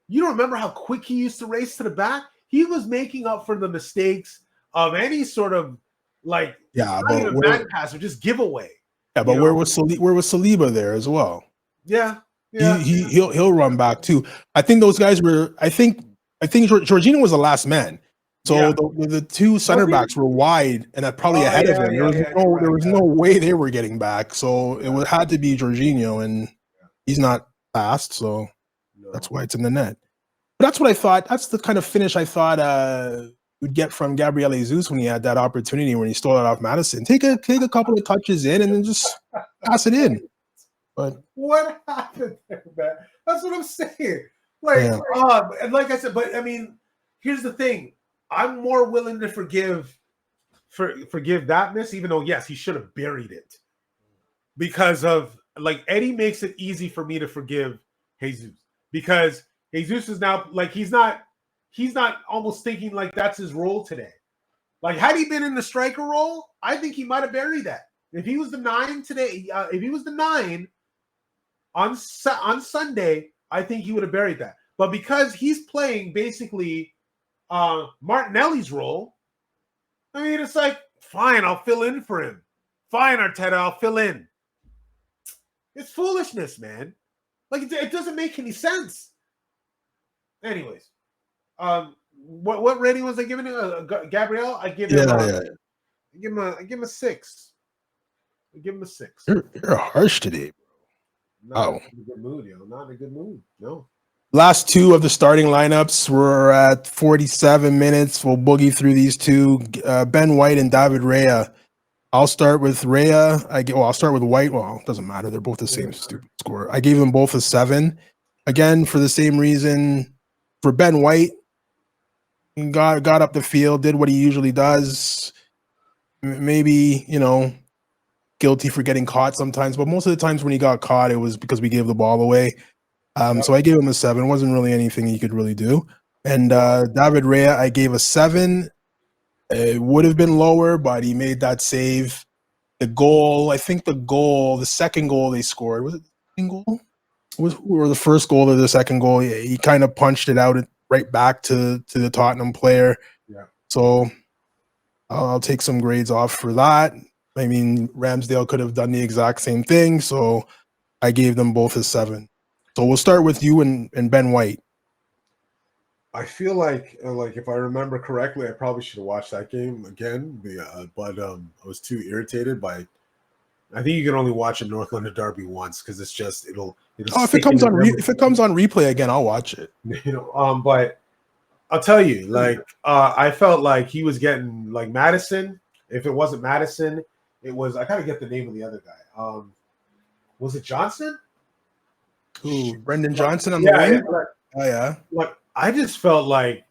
You don't remember how quick he used to race to the back? He was making up for the mistakes of any sort of like Yeah, not but even back pass or just giveaway. where was Saliba there as well? Yeah, yeah. He'll run back too. I think those guys were. I think Jorginho was the last man. So Yeah. the two center backs were wide and probably Oh, ahead of yeah, him. yeah, yeah, you're There right, was no way they were getting back. So it had to be Jorginho, and he's not fast. So that's why it's in the net. But that's what I thought. That's the kind of finish I thought we'd get from Gabriel Jesus when he had that opportunity when he stole it off Madison. Take a couple of touches in and then just pass it in. But what happened there, man? That's what I'm saying. Like, yeah. and like I said, but I mean, here's the thing. I'm more willing to forgive that miss, even though yes, he should have buried it. Because of like Eddie makes it easy for me to forgive Jesus. Because Jesus is now like he's not almost thinking like that's his role today. Like had he been in the striker role, I think he might have buried that. If he was the 9 today, if he was the 9 on Sunday, I think he would have buried that. But because he's playing basically Martinelli's role, I mean, it's like, fine, I'll fill in for him. Fine, Arteta, I'll fill in. It's foolishness, man. Like, it doesn't make any sense. Anyways, what rating was I giving it? Gabriel? I give him I give him a 6. I give him a 6. You're harsh today. Not in a good mood, Not in a good mood. No. Last two of the starting lineups were at 47 minutes. We'll boogie through these two. Ben White and David Raya. I'll start with Raya. I'll start with White. Well, it doesn't matter. They're both the same stupid score. I gave them both a 7. Again, for the same reason. For Ben White, he got up the field, did what he usually does. Maybe, guilty for getting caught sometimes, but most of the times when he got caught, it was because we gave the ball away. So I gave him a 7. It wasn't really anything he could really do. And David Raya, I gave a 7. It would have been lower, but he made that save. The goal, the second goal they scored, was it the second goal? Or the first goal or the second goal? He kind of punched it out right back to the Tottenham player. Yeah. So I'll take some grades off for that. I mean, Ramsdale could have done the exact same thing, so I gave them both a 7. So we'll start with you and Ben White. I feel like if I remember correctly, I probably should have watched that game again. But I was too irritated by. I think you can only watch a North London derby once because it's just it'll. If it comes on replay again, I'll watch it. But I'll tell you, I felt like he was getting like Madison. If it wasn't Madison, it was. I gotta get the name of the other guy. Was it Johnson? Who? Brendan Johnson on the wing? Oh yeah. Like I just felt like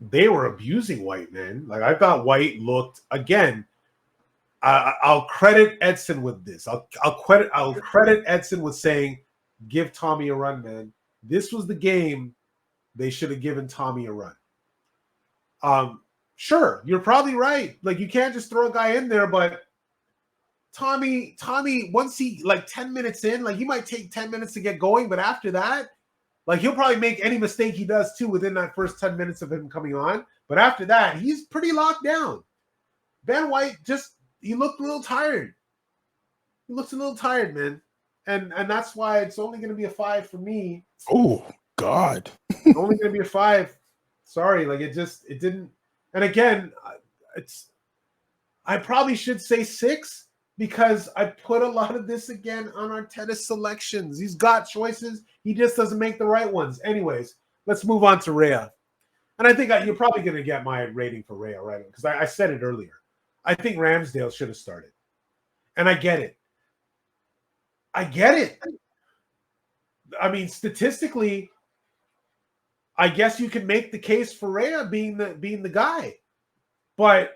they were abusing White, man. Like I thought White looked again. I'll credit Edson with this. I'll credit Edson with saying, "Give Tommy a run, man." This was the game they should have given Tommy a run. Sure, you're probably right. Like you can't just throw a guy in there, but Tommy, once he 10 minutes in, like he might take 10 minutes to get going, but after that, like he'll probably make any mistake he does too within that first 10 minutes of him coming on. But after that, he's pretty locked down. Ben White he looked a little tired. He looks a little tired, man. And that's why it's only going to be a 5 for me. Oh, God. Only going to be a 5. Sorry, like it didn't. And again, I probably should say 6 because I put a lot of this again on Arteta's selections. He's got choices. He just doesn't make the right ones. Anyways, let's move on to Raya. And I think you're probably going to get my rating for Raya, right? Because I said it earlier. I think Ramsdale should have started. And I get it. I get it. I mean, statistically, I guess you can make the case for Rhea being the guy. But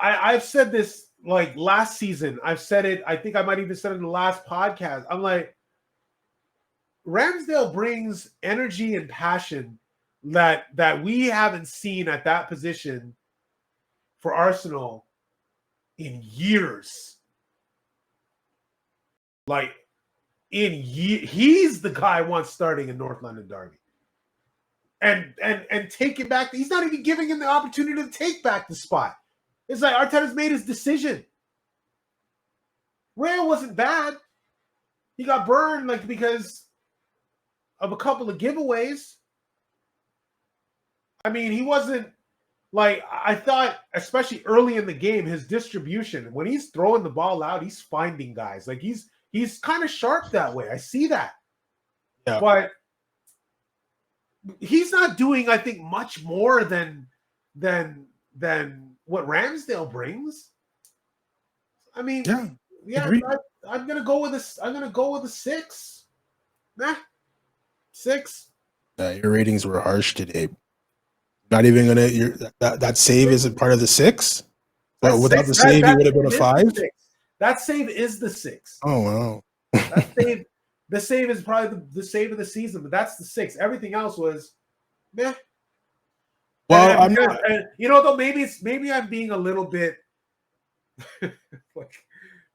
I've said this like last season. I've said it. I think I might even said it in the last podcast. I'm like, Ramsdale brings energy and passion that we haven't seen at that position for Arsenal in years. Like he's the guy once starting in North London Derby. And take it back. He's not even giving him the opportunity to take back the spot. It's like Arteta's made his decision. Rhea wasn't bad. He got burned like because of a couple of giveaways. I mean, he wasn't like I thought, especially early in the game, his distribution, when he's throwing the ball out, he's finding guys. Like he's kind of sharp that way. I see that. Yeah. But he's not doing, I think, much more than what Ramsdale brings. I mean, I'm gonna go with this. I'm gonna go with a 6. 6. Your ratings were harsh today. Not even gonna. That save isn't part of the 6. Without the save, you would have been a 5. That save is the 6. Oh wow. That save. The save is probably the save of the season, but that's the 6. Everything else was meh. Well, I'm not. Though maybe I'm being a little bit like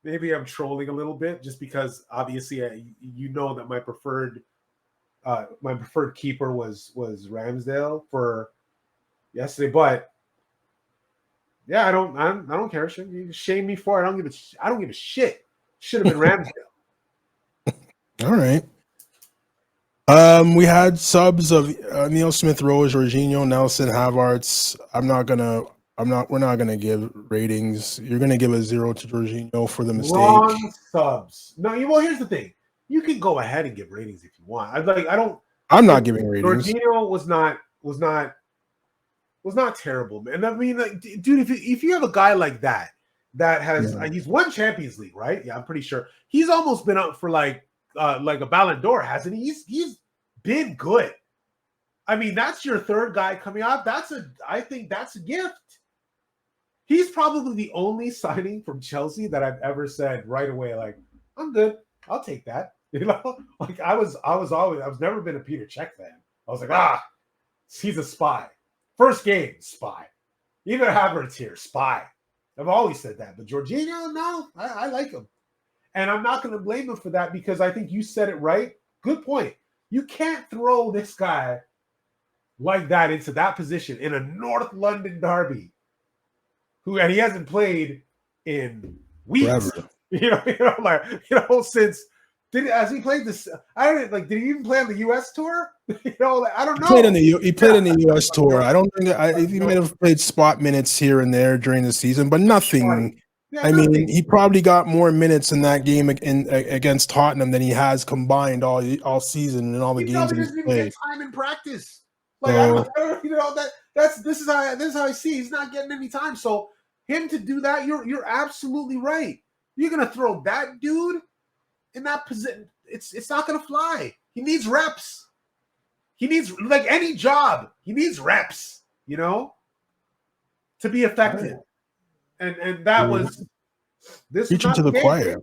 maybe I'm trolling a little bit just because obviously that my preferred keeper was Ramsdale for yesterday, but yeah, I don't care. You shame me for it. I don't give a shit. Should have been Ramsdale. All right. We had subs of Neil Smith-Rowe, Jorginho, Nelson, Havertz. We're not gonna give ratings. You're gonna give a 0 to Jorginho for the mistake. Wrong subs. No, well, here's the thing. You can go ahead and give ratings if you want. I'm not giving ratings. Jorginho was not terrible, man. I mean, like, dude, if you have a guy like that has he's won Champions League, right? Yeah, I'm pretty sure. He's almost been up for like a Ballon d'Or, hasn't he? He's been good. I mean, that's your third guy coming out. I think that's a gift. He's probably the only signing from Chelsea that I've ever said right away, like, I'm good. I'll take that. Like I've never been a Peter Cech fan. I was like, he's a spy. First game, spy. Even Havertz here, spy. I've always said that. But Jorginho, no, I like him. And I'm not going to blame him for that because I think you said it right. Good point. You can't throw this guy like that into that position in a North London derby. And he hasn't played in weeks. Forever. Since has he played this? I don't like. Did he even play on the U.S. tour? I don't know. He played in the U.S. tour. I don't think he might have played spot minutes here and there during the season, but nothing. I mean, he probably got more minutes in that game against Tottenham than he has combined all season and all the games he's played. Get time in practice. Like this is how I see. He's not getting any time. So him to do that, you're absolutely right. You're gonna throw that dude in that position. It's not gonna fly. He needs reps. He needs, like any job, he needs reps. To be effective. And that was this. Reaching to the choir.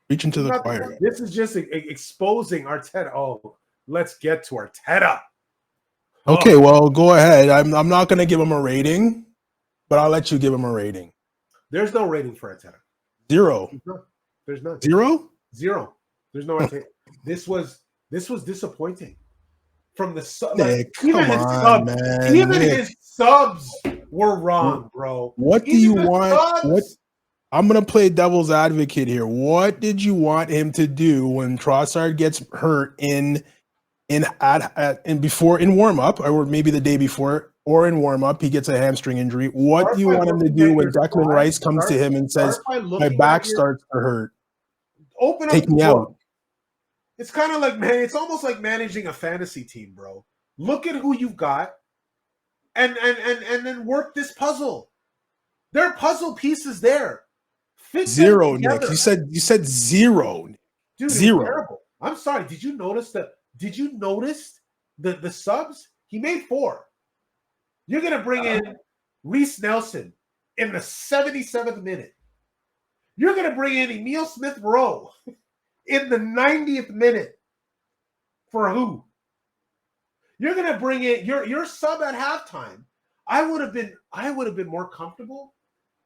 Reaching to the choir. This is just exposing Arteta. Oh, let's get to Arteta. Okay, well, go ahead. I'm not going to give him a rating, but I'll let you give him a rating. There's no rating for Arteta. 0. There's none. 0? 0. There's no Arteta. This was disappointing. From the his subs were wrong, bro. What do you want? I'm gonna play devil's advocate here. What did you want him to do when Trossard gets hurt in warm up, or maybe the day before, or in warm up, he gets a hamstring injury? What do you want him to do when Declan Rice comes to him and says, "My back starts to hurt. Take me out." It's kind of like, man, it's almost like managing a fantasy team, bro. Look at who you've got and then work this puzzle. There are puzzle pieces there. Fit 0, Nick. You said 0. Dude, it was Zero. terrible. I'm sorry. Did you notice the subs? He made 4. You're gonna bring in Reese Nelson in the 77th minute. You're gonna bring in Emil Smith Rowe in the 90th minute. For who? You're gonna bring in your sub at halftime. I would have been more comfortable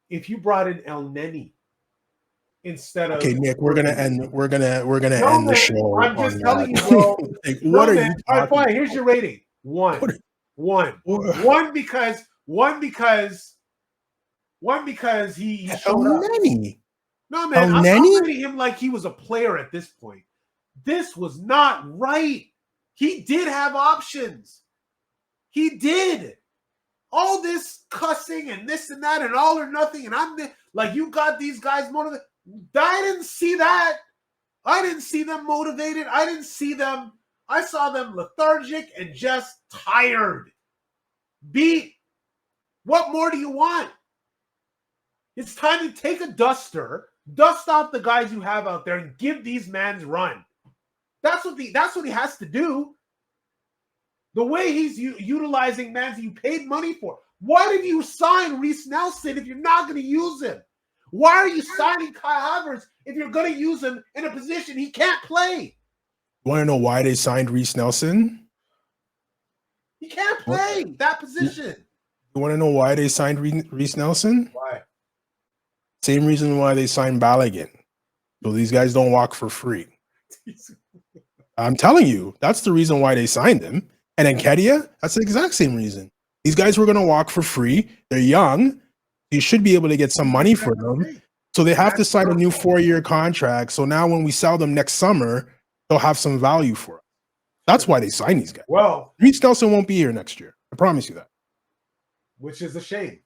if you brought in El Neni instead of. Okay, Nick, we're gonna end the show. I'm just telling you, bro. Like, what are you talking All right, fine. Here's your rating. 1. One because he showed up. Neni. No, man, I'm rating him like he was a player at this point. This was not right. He did have options. He did. All this cussing and this and that and all or nothing. And I'm like, you got these guys motivated. I didn't see that. I didn't see them motivated. I saw them lethargic and just tired. Beat. What more do you want? It's time to take a duster, dust off the guys you have out there, and give these mans run. That's what he has to do. The way he's utilizing mans you paid money for. Why did you sign Reese Nelson if you're not going to use him? Why are you signing Kai Havertz if you're going to use him in a position he can't play? You want to know why they signed Reese Nelson? He can't play that position. You want to know why they signed Reese Nelson? Why? Same reason why they signed Balogun. So these guys don't walk for free. I'm telling you, that's the reason why they signed him. And then Kedia, that's the exact same reason. These guys were going to walk for free. They're young. You should be able to get some money for them. So they have to sign a new 4-year contract. So now when we sell them next summer, they'll have some value for us. That's why they signed these guys. Well, Reese Nelson won't be here next year. I promise you that. Which is a shame.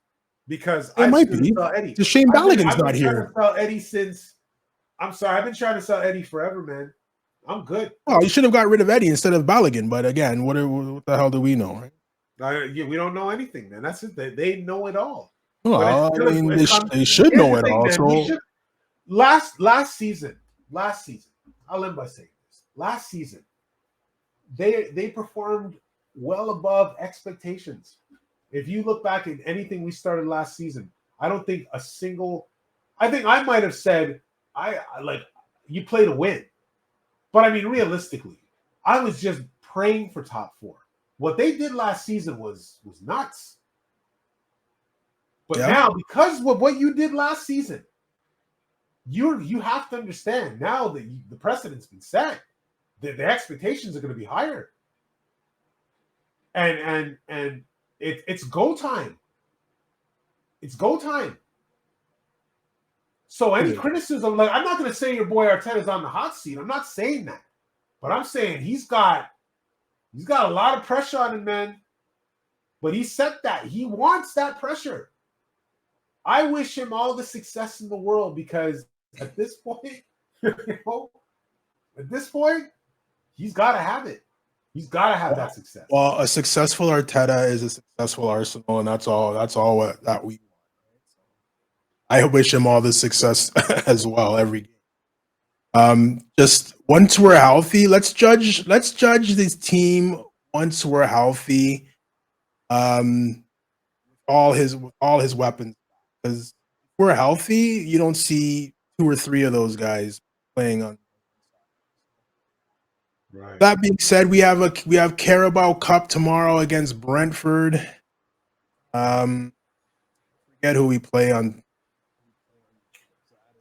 Because it might be. It's a shame Balogun's not here. I'm sorry, I've been trying to sell Eddie forever, man. I'm good. Oh, you should have got rid of Eddie instead of Balogun. But again, what the hell do we know, right? We don't know anything, man. That's it. They know it all. Well, I mean, they should know it all. So last season, I'll end by saying this. Last season, they performed well above expectations. If you look back at anything we started last season, I don't think I think I might have said, you play to win. But I mean, realistically, I was just praying for top 4. What they did last season was nuts. But now, because of what you did last season, you have to understand now that the precedent's been set. The expectations are going to be higher. And it's go time. It's go time. So any criticism, I'm not going to say your boy Arteta's on the hot seat. I'm not saying that. But I'm saying he's got a lot of pressure on him, man. But he set that. He wants that pressure. I wish him all the success in the world because at this point, he's got to have it. He's got to have that success. Well, a successful Arteta is a successful Arsenal, and that's all that we want. I wish him all the success as well every game. Just once we're healthy, let's judge this team once we're healthy. All his weapons, because if we're healthy, you don't see 2 or 3 of those guys playing on. Right. That being said, we have Carabao Cup tomorrow against Brentford. Forget who we play on.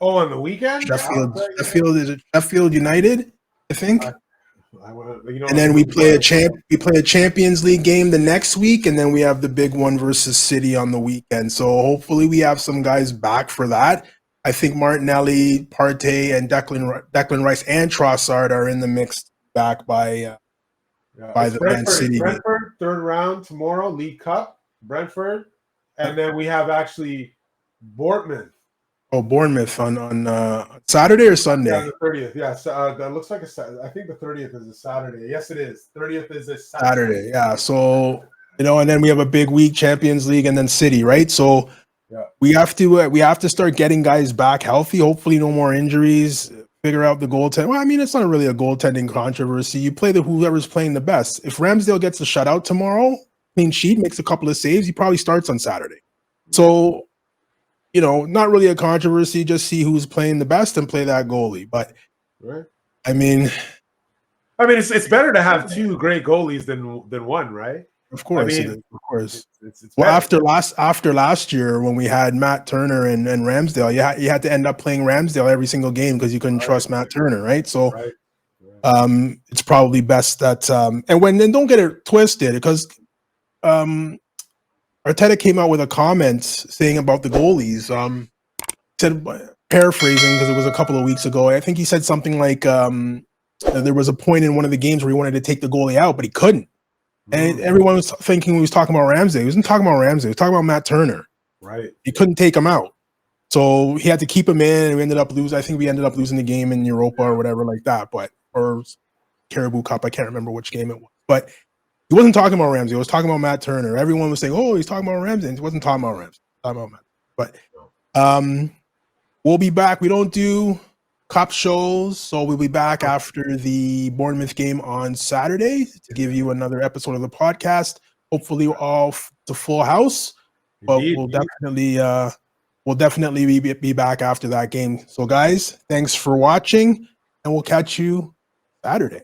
Oh, on the weekend? Sheffield United, I think. And then we play a Champions League game the next week, and then we have the big one versus City on the weekend. So hopefully we have some guys back for that. I think Martinelli, Partey, and Declan Rice and Trossard are in the mix back by the Man City. Brentford, 3rd round tomorrow, League Cup, Brentford. And then we have actually Bournemouth. Oh, Bournemouth on Saturday or Sunday? Yeah, the 30th. Yeah, that looks like I think the 30th is a Saturday. Yes, it is. 30th is a Saturday. Yeah. So and then we have a big week, Champions League, and then City, right? So we have to start getting guys back healthy. Hopefully, no more injuries. figure out the goaltending. Well, I mean, it's not really a goaltending controversy. You play whoever's playing the best. If Ramsdale gets a shutout tomorrow, clean sheet, makes a couple of saves, he probably starts on Saturday. So, not really a controversy. Just see who's playing the best and play that goalie. But right. I mean, it's better to have two great goalies than one, right? Of course, I mean, it is. Of course. It's well, better. after last year when we had Matt Turner and Ramsdale, you had to end up playing Ramsdale every single game because you couldn't trust Matt Turner, right? So, it's probably best that and don't get it twisted because Arteta came out with a comment saying about the goalies. Said paraphrasing because it was a couple of weeks ago. I think he said something like there was a point in one of the games where he wanted to take the goalie out, but he couldn't. And everyone was thinking he was talking about Ramsey. He wasn't talking about Ramsey. He was talking about Matt Turner. Right. He couldn't take him out. So he had to keep him in, and we ended up losing. I think we ended up losing the game in Europa or whatever like that, or Caribou Cup. I can't remember which game it was. But he wasn't talking about Ramsey. He was talking about Matt Turner. Everyone was saying, oh, he's talking about Ramsey. And he wasn't talking about Ramsey. Talking about Matt. But we'll be back. We don't do Cup shows, so we'll be back after the Bournemouth game on Saturday to give you another episode of the podcast. Hopefully, all the full house, but we'll definitely be back after that game. So, guys, thanks for watching, and we'll catch you Saturday.